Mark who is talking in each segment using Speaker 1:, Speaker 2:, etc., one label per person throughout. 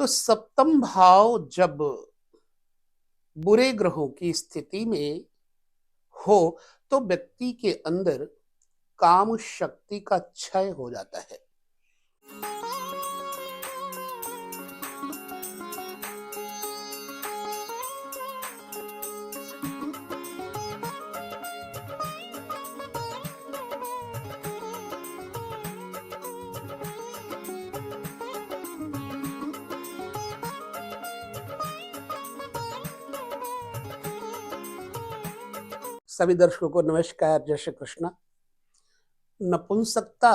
Speaker 1: तो सप्तम भाव जब बुरे ग्रहों की स्थिति में हो तो व्यक्ति के अंदर काम शक्ति का क्षय हो जाता है। सभी दर्शकों को नमस्कार, जय श्री कृष्ण। नपुंसकता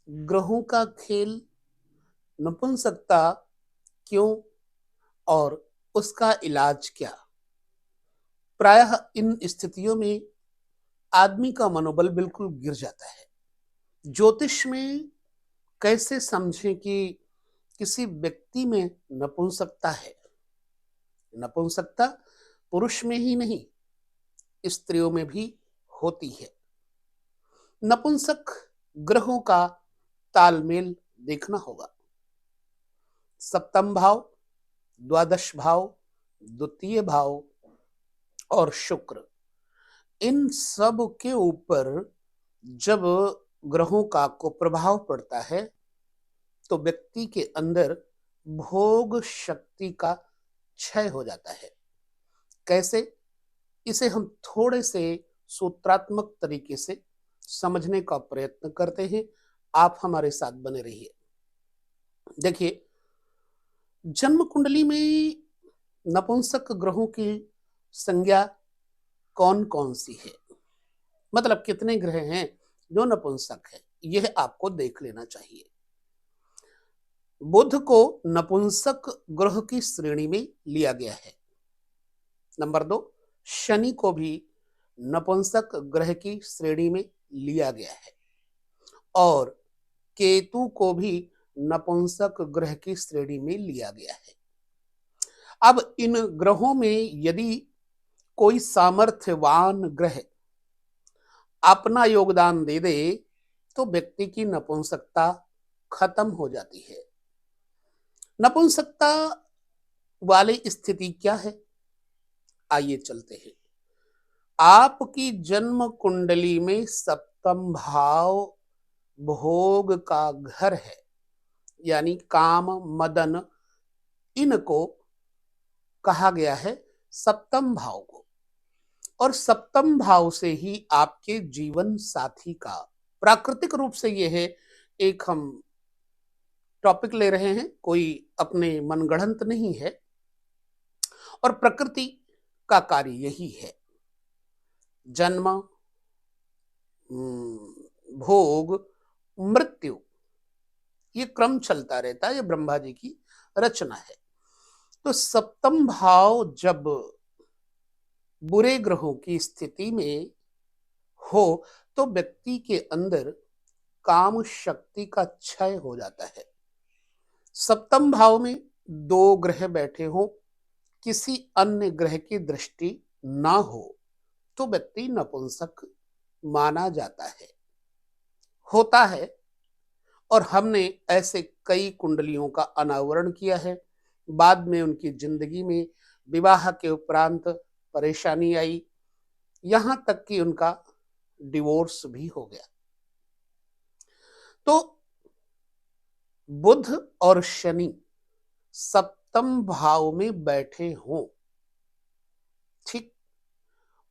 Speaker 1: ग्रहों का खेल, नपुंसकता क्यों और उसका इलाज क्या। प्रायः इन स्थितियों में आदमी का मनोबल बिल्कुल गिर जाता है। ज्योतिष में कैसे समझें कि किसी व्यक्ति में नपुंसकता है। नपुंसकता पुरुष में ही नहीं, स्त्रियों में भी होती है। नपुंसक ग्रहों का तालमेल देखना होगा। सप्तम भाव, द्वादश भाव, द्वितीय भाव और शुक्र, इन सब के ऊपर जब ग्रहों का कुप्रभाव पड़ता है तो व्यक्ति के अंदर भोग शक्ति का क्षय हो जाता है। कैसे, इसे हम थोड़े से सूत्रात्मक तरीके से समझने का प्रयत्न करते हैं। आप हमारे साथ बने रहिए। देखिए, जन्म कुंडली में नपुंसक ग्रहों की संज्ञा कौन कौन सी है, मतलब कितने ग्रह हैं जो नपुंसक है, यह आपको देख लेना चाहिए। बुध को नपुंसक ग्रह की श्रेणी में लिया गया है। नंबर 2, शनि को भी नपुंसक ग्रह की श्रेणी में लिया गया है और केतु को भी नपुंसक ग्रह की श्रेणी में लिया गया है। अब इन ग्रहों में यदि कोई सामर्थ्यवान ग्रह अपना योगदान दे दे तो व्यक्ति की नपुंसकता खत्म हो जाती है। नपुंसकता वाली स्थिति क्या है, आइए चलते हैं। आपकी जन्म कुंडली में सप्तम भाव भोग का घर है, यानी काम, मदन, इनको कहा गया है सप्तम भाव को। और सप्तम भाव से ही आपके जीवन साथी का, प्राकृतिक रूप से यह है, एक हम टॉपिक ले रहे हैं, कोई अपने मनगढ़ंत नहीं है, और प्रकृति का कार्य यही है। जन्म, भोग, मृत्यु, ये क्रम चलता रहता है, ये ब्रह्मा जी की रचना है। तो सप्तम भाव जब बुरे ग्रहों की स्थिति में हो तो व्यक्ति के अंदर काम शक्ति का क्षय हो जाता है। सप्तम भाव में दो ग्रह बैठे हो, किसी अन्य ग्रह की दृष्टि ना हो तो व्यक्ति नपुंसक माना जाता है, होता है। और हमने ऐसे कई कुंडलियों का अनावरण किया है। बाद में उनकी जिंदगी में विवाह के उपरांत परेशानी आई, यहां तक कि उनका डिवोर्स भी हो गया। तो बुध और शनि सप्तम भाव में बैठे हों, ठीक,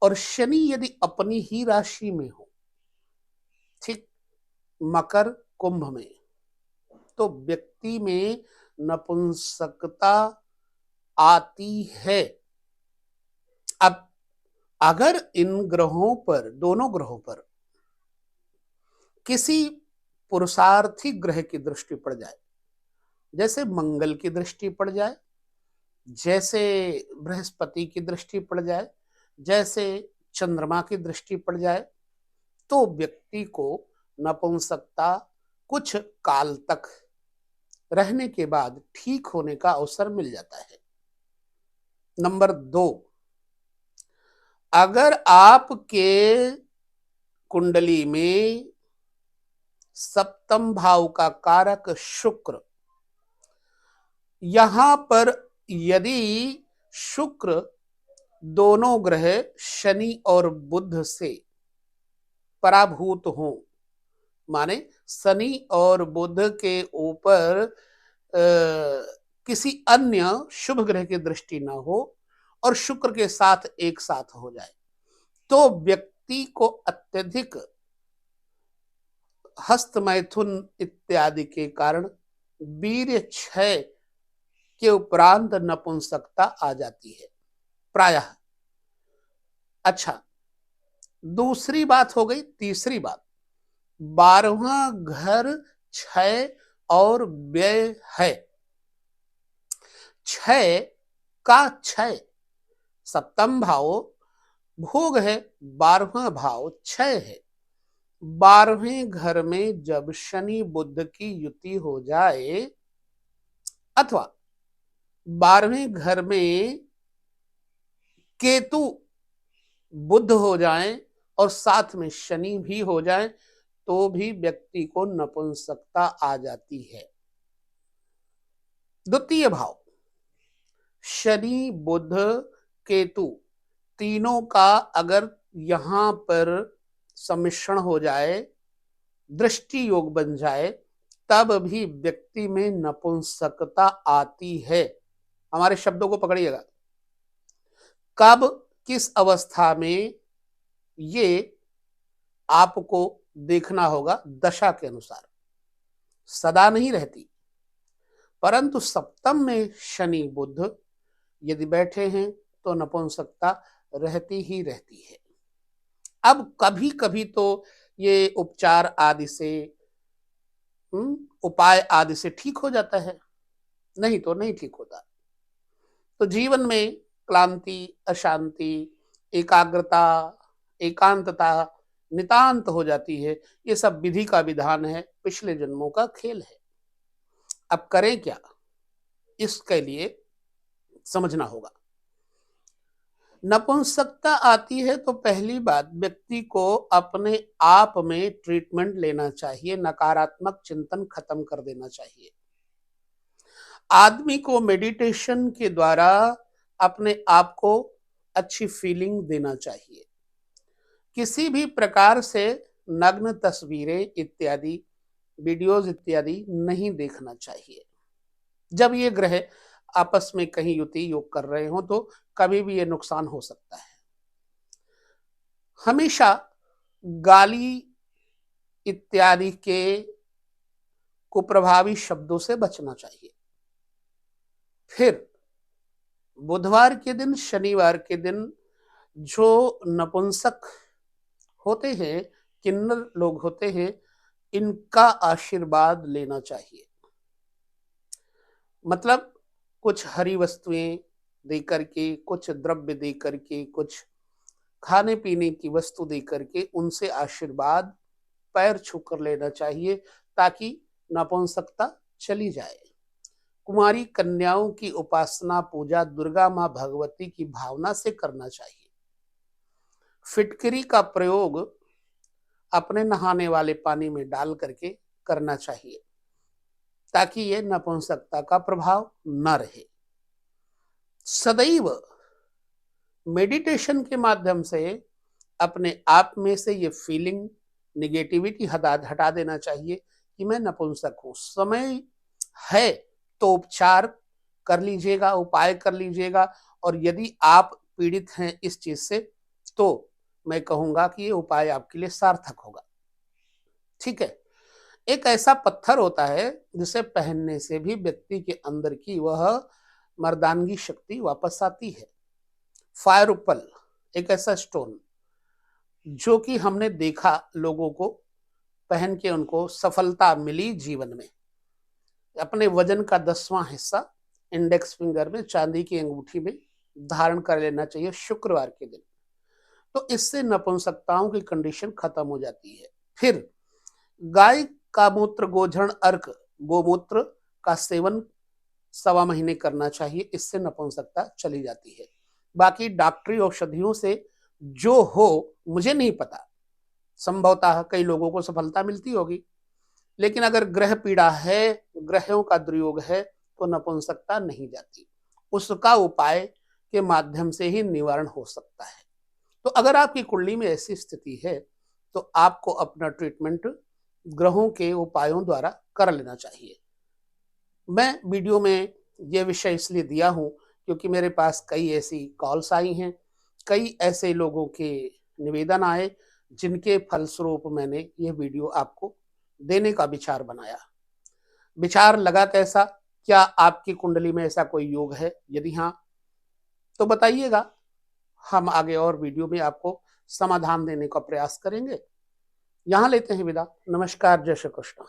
Speaker 1: और शनि यदि अपनी ही राशि में हो, ठीक, मकर कुंभ में, तो व्यक्ति में नपुंसकता आती है। अब अगर इन ग्रहों पर, दोनों ग्रहों पर किसी पुरुषार्थी ग्रह की दृष्टि पड़ जाए, जैसे मंगल की दृष्टि पड़ जाए, जैसे बृहस्पति की दृष्टि पड़ जाए, जैसे चंद्रमा की दृष्टि पड़ जाए, तो व्यक्ति को नपुंसकता कुछ काल तक रहने के बाद ठीक होने का अवसर मिल जाता है। नंबर 2, अगर आपके कुंडली में सप्तम भाव का कारक शुक्र यहां पर यदि शुक्र दोनों ग्रह शनि और बुध से पराभूत हों, माने शनि और बुध के ऊपर किसी अन्य शुभ ग्रह की दृष्टि ना हो और शुक्र के साथ एक साथ हो जाए, तो व्यक्ति को अत्यधिक हस्त मैथुन इत्यादि के कारण वीर्य क्षय के उपरांत नपुंसकता आ जाती है प्रायः। अच्छा, दूसरी बात हो गई। तीसरी बात, 12वां घर क्षय और व्यय है। क्षय का क्षय, सप्तम भाव भोग है, 12वां भाव क्षय है। 12वें घर में जब शनि बुध की युति हो जाए अथवा 12वें घर में केतु बुध हो जाए और साथ में शनि भी हो जाए तो भी व्यक्ति को नपुंसकता आ जाती है। द्वितीय भाव शनि बुध केतु तीनों का अगर यहां पर सम्मिश्रण हो जाए, दृष्टि योग बन जाए, तब भी व्यक्ति में नपुंसकता आती है। हमारे शब्दों को पकड़िएगा, कब किस अवस्था में ये आपको देखना होगा दशा के अनुसार, सदा नहीं रहती। परंतु सप्तम में शनि बुध यदि बैठे हैं तो नपुंसकता रहती ही रहती है। अब कभी कभी तो ये उपचार आदि से उपाय आदि से ठीक हो जाता है, नहीं तो नहीं ठीक होता। तो जीवन में क्लांति, अशांति, एकाग्रता, एकांतता नितांत हो जाती है। ये सब विधि का विधान है, पिछले जन्मों का खेल है। अब करें क्या, इसके लिए समझना होगा। नपुंसकता आती है तो पहली बात व्यक्ति को अपने आप में ट्रीटमेंट लेना चाहिए, नकारात्मक चिंतन खत्म कर देना चाहिए। आदमी को मेडिटेशन के द्वारा अपने आप को अच्छी फीलिंग देना चाहिए। किसी भी प्रकार से नग्न तस्वीरें इत्यादि, वीडियोज इत्यादि नहीं देखना चाहिए। जब ये ग्रह आपस में कहीं युति योग कर रहे हो तो कभी भी ये नुकसान हो सकता है। हमेशा गाली इत्यादि के कुप्रभावी शब्दों से बचना चाहिए। फिर बुधवार के दिन, शनिवार के दिन जो नपुंसक होते हैं, किन्नर लोग होते हैं, इनका आशीर्वाद लेना चाहिए। मतलब कुछ हरी वस्तुएं दे करके, कुछ द्रव्य दे करके, कुछ खाने पीने की वस्तु दे करके उनसे आशीर्वाद पैर छूकर लेना चाहिए ताकि नपुंसकता चली जाए। कुमारी कन्याओं की उपासना पूजा दुर्गा मां भगवती की भावना से करना चाहिए। फिटकरी का प्रयोग अपने नहाने वाले पानी में डाल करके करना चाहिए ताकि ये नपुंसकता का प्रभाव न रहे। सदैव मेडिटेशन के माध्यम से अपने आप में से ये फीलिंग, निगेटिविटी हटा देना चाहिए कि मैं नपुंसक हूं। समय है तो उपचार कर लीजिएगा, उपाय कर लीजिएगा, और यदि आप पीड़ित हैं इस चीज से तो मैं कहूंगा कि ये उपाय आपके लिए सार्थक होगा। ठीक है। एक ऐसा पत्थर होता है जिसे पहनने से भी व्यक्ति के अंदर की वह मर्दानगी शक्ति वापस आती है। फायर उपल एक ऐसा स्टोन जो कि हमने देखा लोगों को पहन के उनको सफलता मिली जीवन में। अपने वजन का 10वां हिस्सा इंडेक्स फिंगर में चांदी की अंगूठी में धारण कर लेना चाहिए शुक्रवार के दिन, तो इससे नपुंसकताओं की कंडीशन खत्म हो जाती है। फिर गाय का मूत्र, गोझरण अर्क, गोमूत्र का सेवन 1.25 महीने करना चाहिए, इससे नपुंसकता चली जाती है। बाकी डॉक्टरी औषधियों से जो हो मुझे नहीं पता, संभवतः कई लोगों को सफलता मिलती होगी, लेकिन अगर ग्रह पीड़ा है, ग्रहों का दुर्योग है, तो नपुंसकता नहीं जाती। उसका उपाय के माध्यम से ही निवारण हो सकता है। तो अगर आपकी कुंडली में ऐसी स्थिति है तो आपको अपना ट्रीटमेंट ग्रहों के उपायों द्वारा कर लेना चाहिए। मैं वीडियो में ये विषय इसलिए दिया हूँ क्योंकि मेरे पास कई ऐसी कॉल्स आई हैं, कई ऐसे लोगों के निवेदन आए जिनके फलस्वरूप मैंने ये वीडियो आपको देने का विचार बनाया। विचार लगा कैसा? क्या आपकी कुंडली में ऐसा कोई योग है? यदि हाँ तो बताइएगा, हम आगे और वीडियो में आपको समाधान देने का प्रयास करेंगे। यहाँ लेते हैं विदा। नमस्कार, जय श्री कृष्ण।